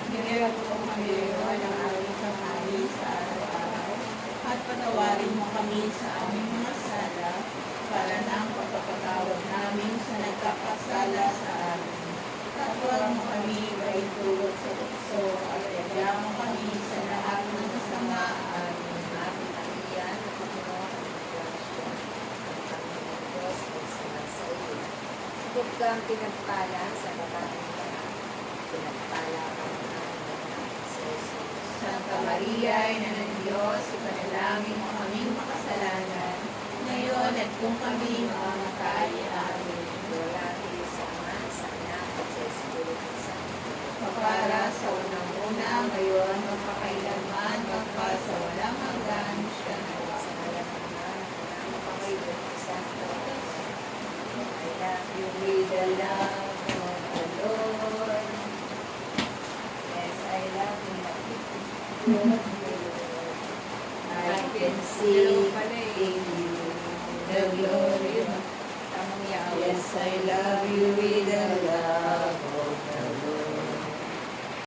Bigyan mo kami ng aming kakanin sa araw-araw at patawarin mo kami sa aming mga sala para na ang pagpapatawad namin sa nagkakasala sa amin. At huwag mo kami maitulot sa tukso at yaya mo kami sa lahat ng kasamaan. Ating kaiyan at Panginoon ang grasya at ang Diyos ay sa iyo. Huwag kang pinagpala sa babaeng lahat. Pinagpala kang anak sa Jesus. Santa Maria, Ina ng Diyos, ipanalangin mo kaming makasalanan, ngayon at kung kami mamamatay. Amen. Glory sa Ama, sa Anak, at sa Espiritu Santo. Para sa unang-una, ngayon, magpakailanman, magpasa walang hanggan, siya na Sa ngalan ng Ama, ng Anak, at ng Espiritu Santo. I love you with the love of the Lord. Yes, I love you. Lord. I can see in you the glory of Yes, I love you with the love